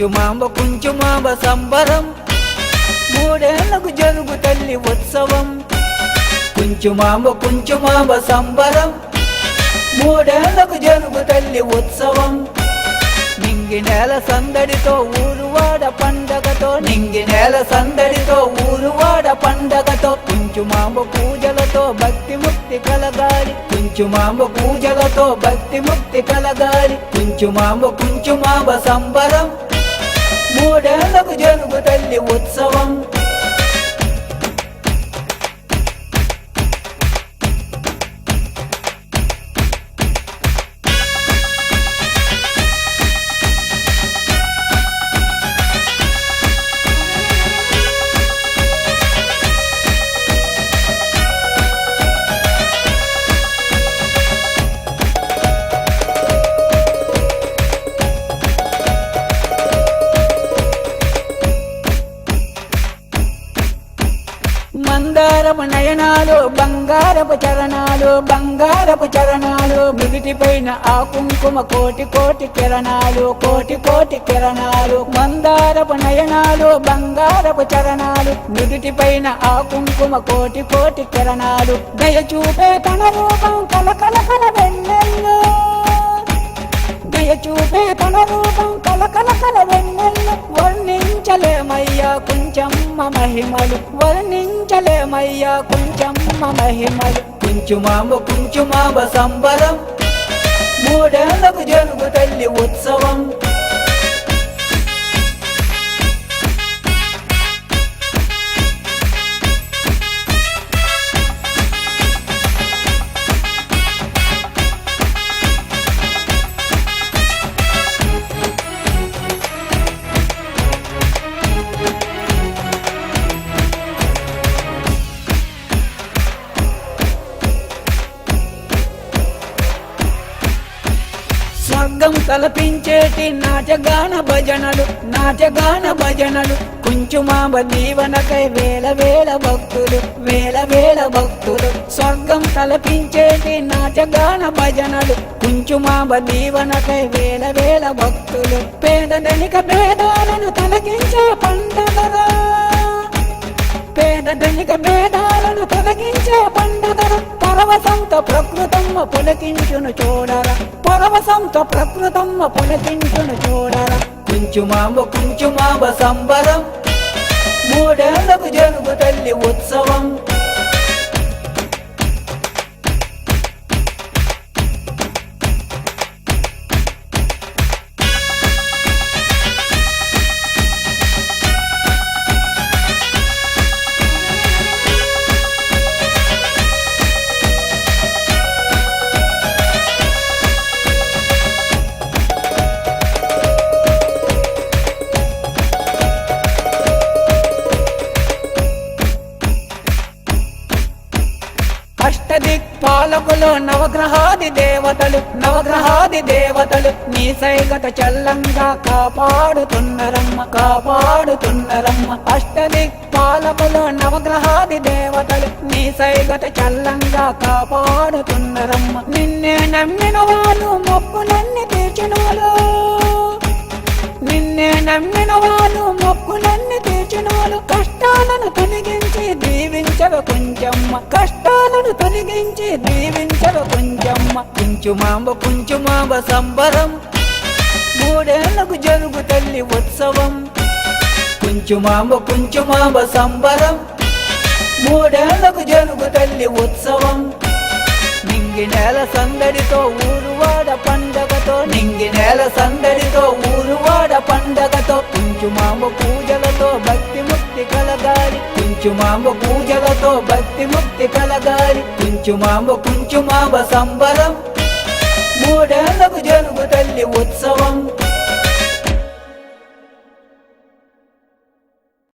కుంచుమాంబ సంబరం మూడేళ్లకు జరుగు తల్లి ఉత్సవం. కుంచుమాంబ సంబరం మూడేళ్లకు జరుగు తల్లి ఉత్సవం. నింగి నేల సందడితో ఊరువాడ పండగతో, నింగి నేల సందడితో ఊరువాడ పండగతో, కుంచుమాంబ పూజలతో భక్తి ముక్తి కలగాలి, కుంచుమాంబ పూజలతో భక్తి ముక్తి కలగాలి. కుంచుమాంబ సంబరం మూడేళ్లకు జరుగు తల్లి ఉత్సవం. మందారపు నయనాలు బంగారపు చరణాలు, బంగారపు చరణాలు మిగిటిపైన ఆ కుంకుమ కోటి కోటి కిరణాలు, కోటి కోటి కిరణాలు. మందారపు నయనాలు బంగారపు చరణాలు మిగిటిపైన ఆ కుంకుమ కోటి కోటి కిరణాలు. దయచూపే తన రూపం కలకల కల వెన్నెల్లో, దయచూపే తన రూపం కలకల కల వెన్నెల్లో. వర్ణించలేమయ్యా కుంచమ్మ మహిమలు, వర్ణించలేమయ్యా కుంచమ్మ మహిమలు. కుంచుమాంబ సంబరం మూడేళ్లకు జరుగు తల్లి ఉత్సవం. స్వర్గం తలపించేటి నాటగాన భజనలు, నాటగాన భజనలు. కుంచుమాంబ దీవనకై వేల వేల భక్తులు, వేల వేల భక్తులు. స్వర్గం తలపించేటి నాటగాన భజనలు, కుంచుమాంబ దీవనకై వేల వేల భక్తులు. పేదధనిక భేదాలను తొలగించే పండగరా, పేదధనిక భేదాలను తొలగించే పండగరా. పరవశంతో ప్రకృతమ్మ పులకించును చూడరా, పరవశంతో ప్రకృతమ్మ పులకించును చూడరా. కుంచుమాంబ సంబరం మూడేళ్లకు జరుగు తల్లి ఉత్సవం. అష్టదిక్పాలకులు నవగ్రహాది దేవతలు, నవగ్రహాది దేవతలు నీ సైగత చల్లంగా కాపాడుతున్నరమ్మ, కాపాడుతున్నరమ్మ. అష్టదిక్పాలకులు నవగ్రహాది దేవతలు నీ సైగత చల్లంగా కాపాడుతున్నరమ్మ. నిన్నే నమ్మిన వాళ్ళు మొక్కులన్నీ తీర్చినోలు, నిన్నే నమ్మిన వాళ్ళు మొక్కులన్నీ తీర్చినోలు. కష్టాలను తొలగించి దీవించవ కుంచమ్మ, కష్టాలను తొలగించి దీవించవ కుంచమ్మ. కుంచుమాంబ సంబరం మూడేళ్లకు జరుగు తల్లి ఉత్సవం. కుంచుమాంబ సంబరం మూడేళ్లకు జరుగు తల్లి ఉత్సవం. నింగి నేల సందడితో ఊరువాడ పండగతో, నింగి నేల సందడితో ఊరువాడ పండగతో, కుంచుమాంబ పూజలతో భక్తి ముక్తి కలగాలి, కుంచుమాంబ పూజలతో భక్తి ముక్తి కలగాలి. కుంచుమాంబ సంబరం మూడేళ్లకు జరుగు తల్లి ఉత్సవం.